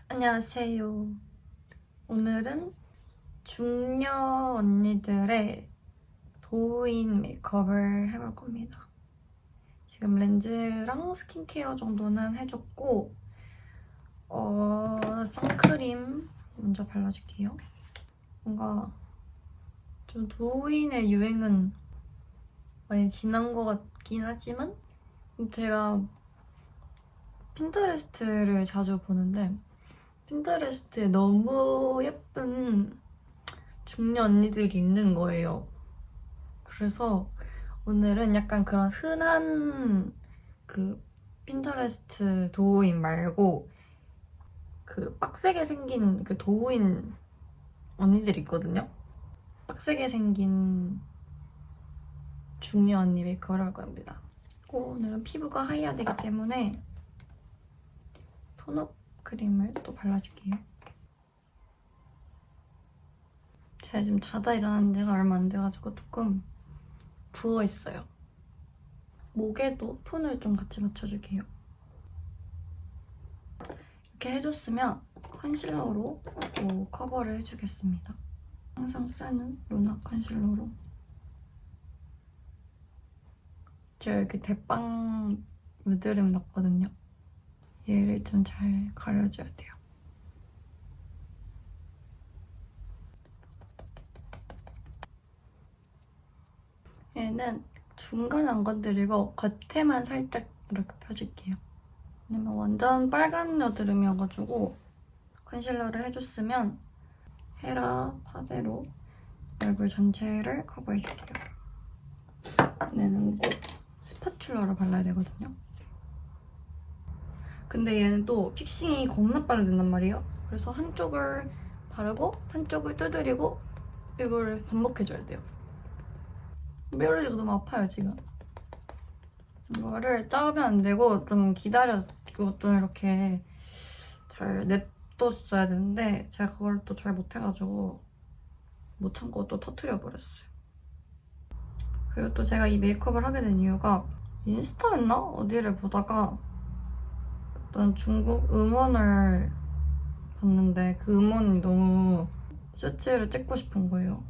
안녕하세요. 오늘은 중녀 언니들의 도우인 메이크업을 해볼 겁니다. 지금 렌즈랑 스킨케어 정도는 해줬고 선크림 먼저 발라줄게요. 뭔가 좀 도우인의 유행은 많이 지난 것 같긴 하지만 제가 핀터레스트를 자주 보는데 핀터레스트에 너무 예쁜 중년 언니들이 있는 거예요. 그래서 오늘은 약간 그런 흔한 그 핀터레스트 도우인 말고 그 빡세게 생긴 그 도우인 언니들이 있거든요. 빡세게 생긴 중년 언니 메이크업을 할 겁니다. 그리고 오늘은 피부가 하얘야 되기 때문에 톤업 크림을 또 발라줄게요. 제가 지금 자다 일어난 지가 얼마 안 돼가지고 조금 부어있어요. 목에도 톤을 좀 같이 맞춰줄게요. 이렇게 해줬으면 컨실러로 또 커버를 해주겠습니다. 항상 쓰는 루나 컨실러로 제가 이렇게 대빵 무드름 났거든요. 얘를 좀 잘 가려줘야 돼요. 얘는 중간 안 건드리고 겉에만 살짝 이렇게 펴줄게요. 왜냐면 완전 빨간 여드름이어가지고 컨실러를 해줬으면 헤라 파데로 얼굴 전체를 커버해줄게요. 얘는 꼭 스파츌러로 발라야 되거든요. 근데 얘는 또 픽싱이 겁나 빨리 된단 말이에요. 그래서 한쪽을 바르고 한쪽을 두드리고 이걸 반복해줘야 돼요. 뾰루지가 너무 아파요, 지금. 이거를 짜면 안 되고 좀 기다려주고 좀 이렇게 잘 냅뒀어야 되는데 제가 그걸 또 잘 못해가지고 못 참고 또 터트려버렸어요. 그리고 또 제가 이 메이크업을 하게 된 이유가 인스타였나? 어디를 보다가 어떤 중국 음원을 봤는데 그 음원이 너무 셔츠를 찍고 싶은 거예요.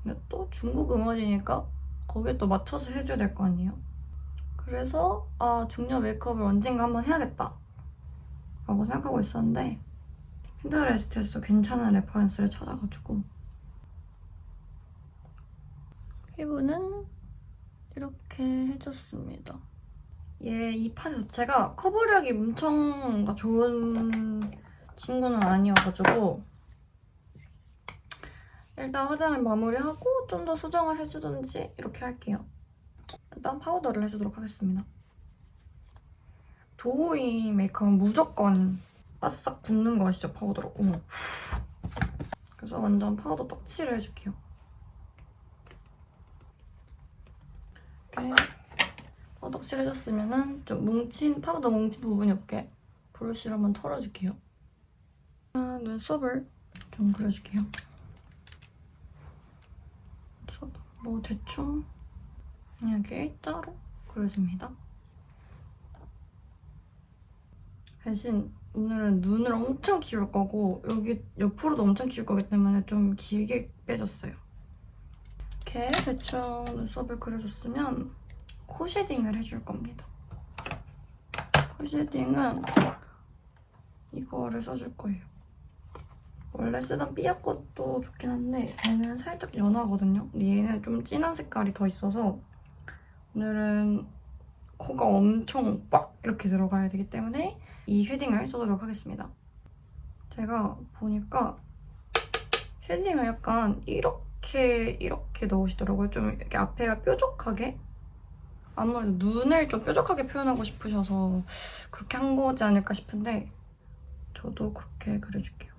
근데 또 중국 음원이니까 거기에 또 맞춰서 해줘야 될 거 아니에요? 그래서 중년 메이크업을 언젠가 한번 해야겠다 라고 생각하고 있었는데 핀터레스트에서 괜찮은 레퍼런스를 찾아가지고 피부는 이렇게 해줬습니다. 얘 이 파 자체가 커버력이 엄청 좋은 친구는 아니어가지고 일단 화장을 마무리하고 좀 더 수정을 해주든지 이렇게 할게요. 일단 파우더를 해주도록 하겠습니다. 도우인 메이크업은 무조건 바싹 굳는 거 아시죠? 파우더로. 어머. 그래서 완전 파우더 떡칠을 해줄게요. 이렇게 파우더 떡칠 해줬으면 좀 파우더 뭉친 부분이 없게 브러쉬를 한번 털어줄게요. 눈썹을 좀 그려줄게요. 뭐 대충 이렇게 일자로 그려줍니다. 대신 오늘은 눈을 엄청 키울 거고 여기 옆으로도 엄청 키울 거기 때문에 좀 길게 빼줬어요. 이렇게 대충 눈썹을 그려줬으면 코 쉐딩을 해줄 겁니다. 코 쉐딩은 이거를 써줄 거예요. 원래 쓰던 삐약 것도 좋긴 한데 얘는 살짝 연하거든요. 근데 얘는 좀 진한 색깔이 더 있어서 오늘은 코가 엄청 빡 이렇게 들어가야 되기 때문에 이 쉐딩을 써도록 하겠습니다. 제가 보니까 쉐딩을 약간 이렇게 넣으시더라고요. 좀 이렇게 앞에가 뾰족하게. 아무래도 눈을 좀 뾰족하게 표현하고 싶으셔서 그렇게 한 거지 않을까 싶은데 저도 그렇게 그려줄게요.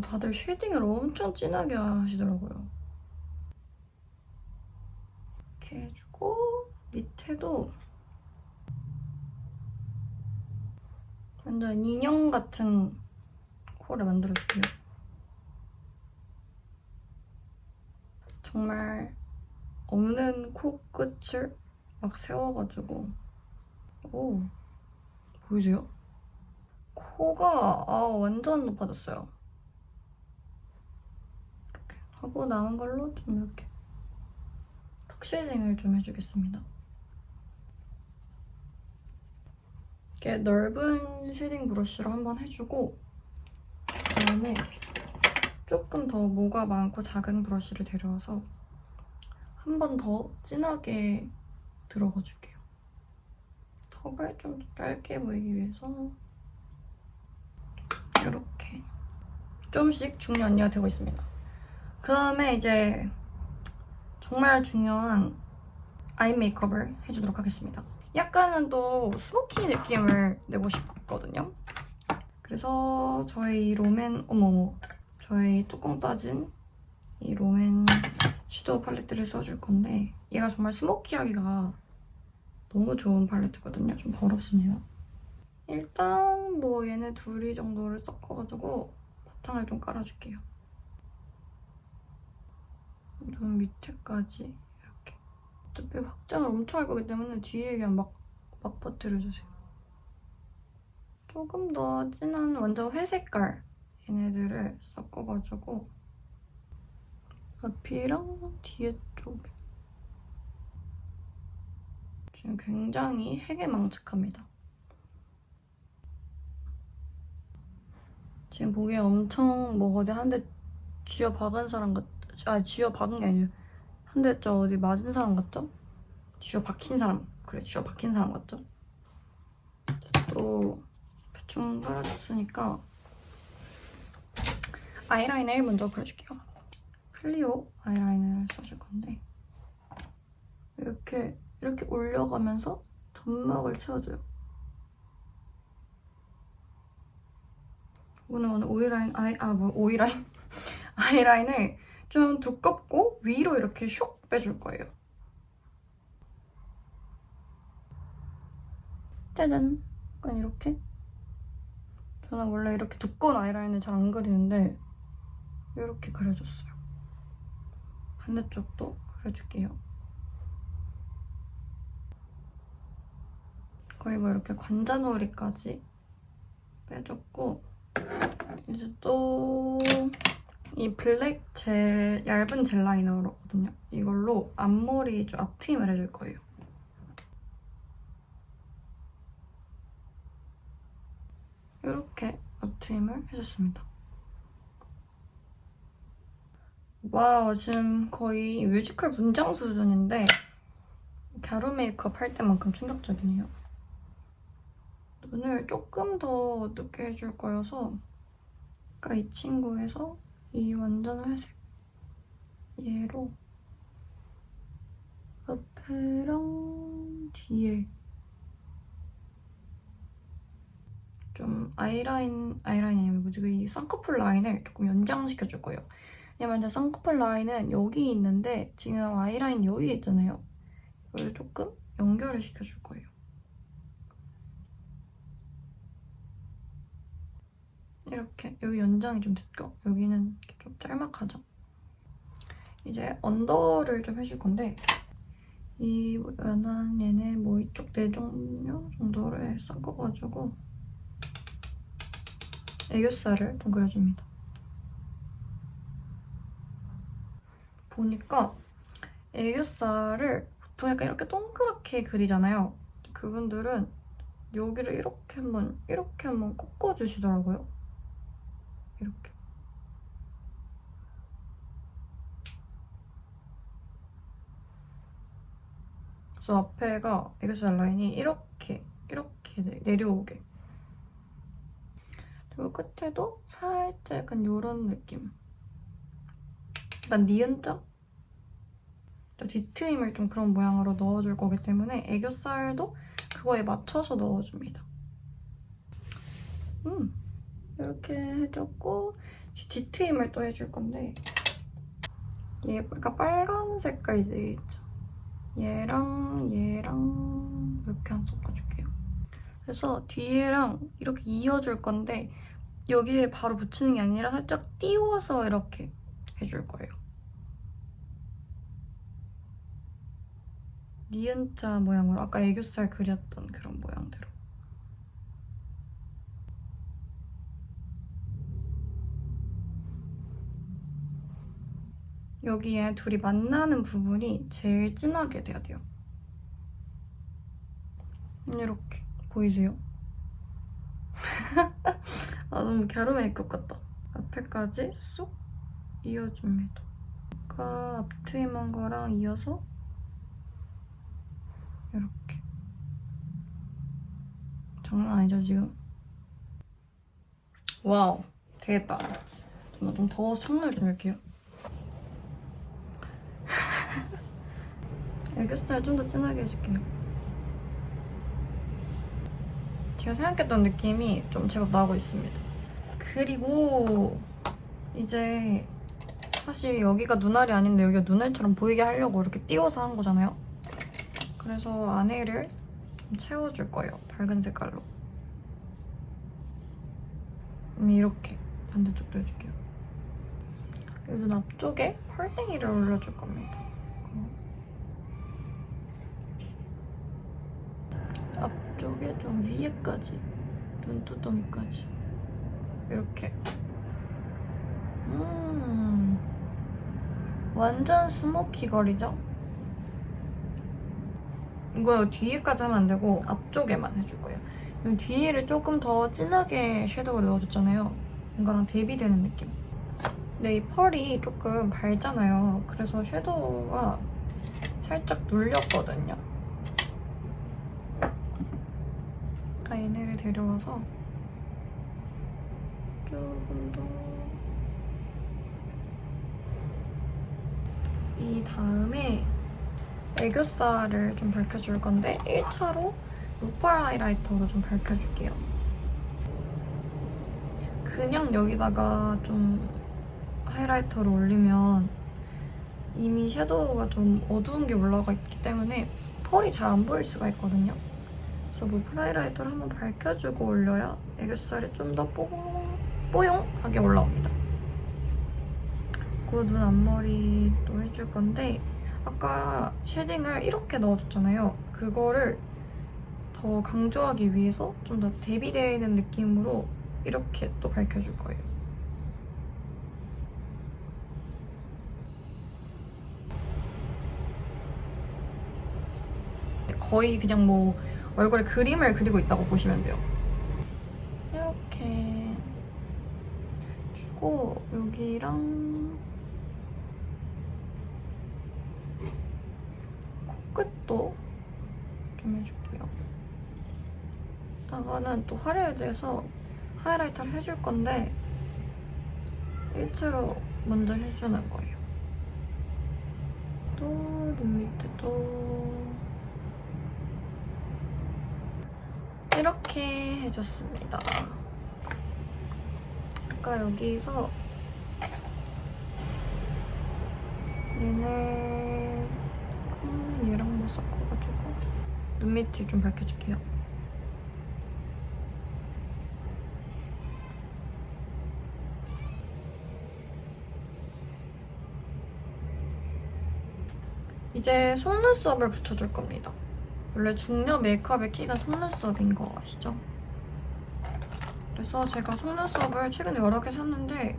다들 쉐딩을 엄청 진하게 하시더라고요. 이렇게 해주고 밑에도 완전 인형 같은 코를 만들어줄게요. 정말 없는 코끝을 막 세워가지고 보이세요? 코가 완전 높아졌어요. 이렇게 하고 남은 걸로 좀 이렇게 턱 쉐이딩을 좀 해주겠습니다. 이렇게 넓은 쉐이딩 브러쉬로 한번 해주고 그다음에 조금 더 모가 많고 작은 브러쉬를 데려와서 한 번 더 진하게 들어가 줄게요. 턱을 좀 짧게 보이기 위해서 이렇게 조금씩 중요 언니가 되고 있습니다. 그 다음에 이제 정말 중요한 아이 메이크업을 해주도록 하겠습니다. 약간은 또 스모키 느낌을 내고 싶거든요. 그래서 저희 롬앤 저희 뚜껑 따진 이 롬앤 섀도우 팔레트를 써줄 건데 얘가 정말 스모키하기가 너무 좋은 팔레트거든요. 좀 더럽습니다. 일단 뭐 얘네 둘이 정도를 섞어가지고 바탕을 좀 깔아줄게요. 눈 밑에까지 이렇게. 어차피 확장을 엄청 할 거기 때문에 뒤에 그냥 막 퍼뜨려주세요. 조금 더 진한 완전 회색깔 얘네들을 섞어가지고 앞이랑 뒤에 쪽에 지금 굉장히 해괴망측합니다. 지금 보기에 엄청 뭐 어디 한 대 쥐어 박은 사람 쥐어 박은 게 아니에요. 한 대 저 어디 맞은 사람 같죠? 쥐어 박힌 사람. 그래, 쥐어 박힌 사람 같죠? 또 대충 깔아줬으니까 아이라인을 먼저 그려줄게요. 클리오 아이라인을 써줄 건데 이렇게 올려가면서 점막을 채워줘요. 오늘 오이라인 아이라인을 좀 두껍고 위로 이렇게 슉 빼줄 거예요. 짜잔! 약간 이렇게. 저는 원래 이렇게 두꺼운 아이라인을 잘 안 그리는데 이렇게 그려줬어요. 반대쪽도 그려줄게요. 거의 뭐 이렇게 관자놀이까지 빼줬고 이제 또 이 블랙 얇은 젤 라이너거든요. 이걸로 앞머리 좀 앞트임을 해줄 거예요. 이렇게 앞트임을 해줬습니다. 와, 지금 거의 뮤지컬 분장 수준인데 갸루 메이크업 할 때만큼 충격적이네요. 눈을 조금 더 늦게 해줄 거여서 아까 이 친구에서 이 완전 회색 얘로 앞에랑 뒤에 좀 아이라인이 아니면 뭐지? 이 쌍꺼풀 라인을 조금 연장시켜줄 거예요. 왜냐면 제 쌍꺼풀 라인은 여기 있는데 지금 아이라인 여기 있잖아요. 이걸 조금 연결을 시켜줄 거예요. 이렇게 여기 연장이 좀 됐죠? 여기는 이렇게 좀 짤막하죠? 이제 언더를 좀 해줄 건데 이 연한 얘네 뭐 이쪽 내종류 정도를 섞어가지고 애교살을 좀 그려줍니다. 보니까 애교살을 보통 약간 이렇게 동그랗게 그리잖아요. 그분들은 여기를 이렇게 한번 꺾어주시더라고요. 이렇게. 그래서 앞에가 애교살 라인이 이렇게 내려오게. 그리고 끝에도 살짝 약간 이런 느낌. 약간 니은자? 뒤트임을 좀 그런 모양으로 넣어줄 거기 때문에 애교살도 그거에 맞춰서 넣어줍니다. 이렇게 해줬고 뒤트임을 또 해줄 건데 얘 약간 빨간 색깔이 있죠? 얘랑 이렇게 한 섞어줄게요. 그래서 뒤에랑 이렇게 이어줄 건데 여기에 바로 붙이는 게 아니라 살짝 띄워서 이렇게 해줄 거예요. 니은자 모양으로 아까 애교살 그렸던 그런 모양대로. 여기에 둘이 만나는 부분이 제일 진하게 돼야 돼요. 이렇게 보이세요? 아, 너무 갸루 메이크업 같다. 앞에까지 쏙 이어줍니다. 아까 앞트임한 거랑 이어서 이렇게. 장난 아니죠, 지금? 와우, 되겠다. 좀 더워서 창문을 좀 열게요. 애교살 좀 더 진하게 해줄게요. 제가 생각했던 느낌이 좀 제법 나오고 있습니다. 그리고 이제 사실 여기가 눈알이 아닌데 여기가 눈알처럼 보이게 하려고 이렇게 띄워서 한 거잖아요. 그래서 안에를 좀 채워줄 거예요. 밝은 색깔로. 이렇게 반대쪽도 해줄게요. 여기 눈 앞쪽에 펄땡이를 올려줄 겁니다. 앞쪽에 좀 위에까지, 눈두덩이까지 이렇게. 완전 스모키 걸이죠? 이거 뒤에까지 하면 안 되고 앞쪽에만 해줄 거예요. 뒤에를 조금 더 진하게 섀도우를 넣어줬잖아요. 이거랑 대비되는 느낌. 근데 이 펄이 조금 밝잖아요. 그래서 섀도우가 살짝 눌렸거든요. 얘네를 데려와서 조금 더. 이 다음에 애교살을 좀 밝혀줄 건데 1차로 루펄 하이라이터로 좀 밝혀줄게요. 그냥 여기다가 좀 하이라이터를 올리면 이미 섀도우가 좀 어두운 게 올라가 있기 때문에 펄이 잘 안 보일 수가 있거든요. 그래서 루펄 하이라이터를 한번 밝혀주고 올려야 애교살이 좀 더 뽀용하게 올라옵니다. 그 눈 앞머리도 해줄 건데 아까 쉐딩을 이렇게 넣어줬잖아요. 그거를 더 강조하기 위해서 좀 더 대비되어 있는 느낌으로 이렇게 또 밝혀줄 거예요. 거의 그냥 뭐 얼굴에 그림을 그리고 있다고 보시면 돼요. 이렇게 주고 여기랑 코끝도 좀 해줄게요. 이따가는 또 화려해져서 하이라이터를 해줄 건데 일체로 먼저 해주는 거예요. 또 눈 밑에도 이렇게 해줬습니다. 아까 여기서 얘네 얘랑 뭐 섞어가지고 눈 밑을 좀 밝혀줄게요. 이제 속눈썹을 붙여줄 겁니다. 원래 중년 메이크업의 키가 속눈썹인 거 아시죠? 그래서 제가 속눈썹을 최근에 여러 개 샀는데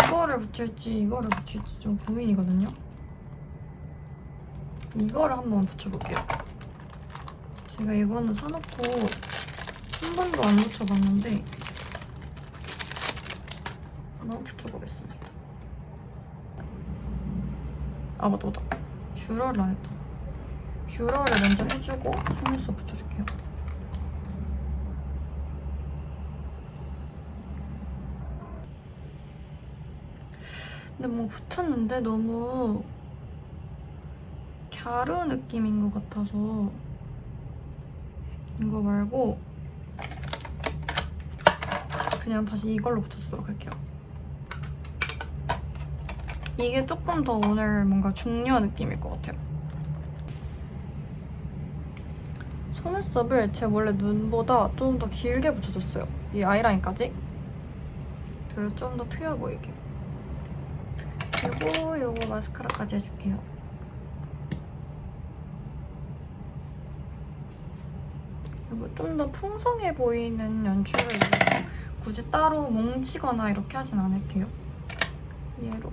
이거를 붙일지 이거를 붙일지 좀 고민이거든요. 이거를 한번 붙여볼게요. 제가 이거는 사놓고 한 번도 안 붙여봤는데 한번 붙여보겠습니다. 아 맞다. 뷰러를 안 했다. 뷰러를 먼저 해주고 속눈썹 붙여줄게요. 근데 뭐 붙였는데 너무 갸루 느낌인 것 같아서 이거 말고 그냥 다시 이걸로 붙여주도록 할게요. 이게 조금 더 오늘 뭔가 중년 느낌일 것 같아요. 속눈썹을 제 원래 눈보다 좀 더 길게 붙여줬어요. 이 아이라인까지. 그래서 좀 더 트여 보이게. 그리고 요거 마스카라까지 해줄게요. 그리고 좀 더 풍성해 보이는 연출을 위해서 굳이 따로 뭉치거나 이렇게 하진 않을게요. 얘로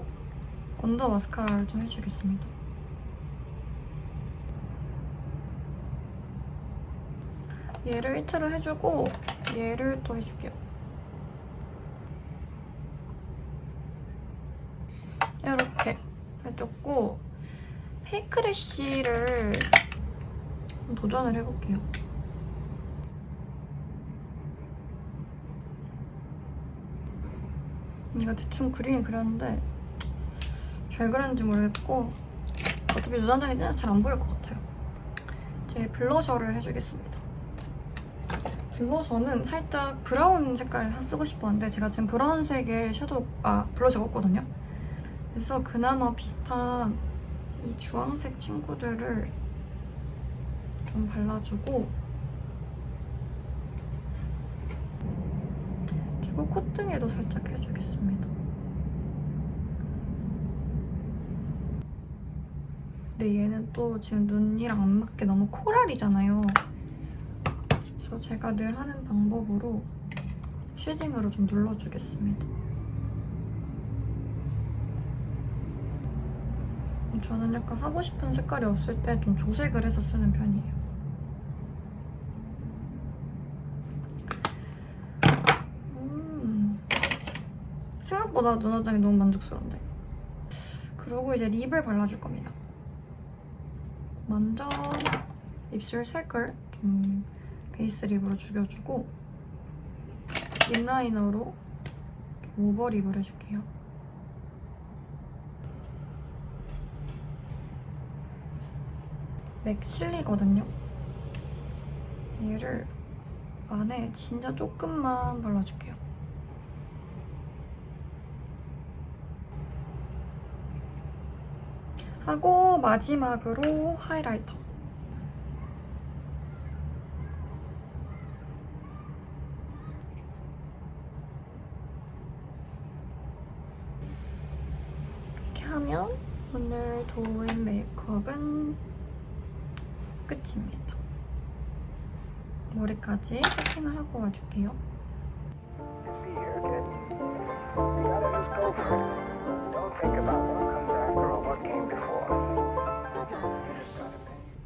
언더 마스카라를 좀 해주겠습니다. 얘를 1트로 해주고 얘를 또 해줄게요. 이렇게 해줬고 페이크 래쉬를 도전을 해볼게요. 이거 대충 그리긴 그렸는데 잘 그렸는지 모르겠고 어차피 눈화장이 잘 안 보일 것 같아요. 이제 블러셔를 해주겠습니다. 블러셔는 살짝 브라운 색깔을 쓰고 싶었는데 제가 지금 브라운색의 블러셔가 없거든요. 그래서 그나마 비슷한 이 주황색 친구들을 좀 발라주고 그리고 콧등에도 살짝 해주겠습니다. 근데 얘는 또 지금 눈이랑 안 맞게 너무 코랄이잖아요. 그래서 제가 늘 하는 방법으로 쉐딩으로 좀 눌러주겠습니다. 저는 약간 하고 싶은 색깔이 없을 때 좀 조색을 해서 쓰는 편이에요. 생각보다 눈화장이 너무 만족스러운데. 그리고 이제 립을 발라줄 겁니다. 먼저 입술 색을 좀 베이스 립으로 죽여주고 립 라이너로 오버립을 해줄게요. 맥칠리거든요. 얘를 안에 진짜 조금만 발라줄게요. 하고 마지막으로 하이라이터. 이렇게 하면 오늘 도인 메이크업은 끝입니다. 머리까지 세팅을 하고 와줄게요.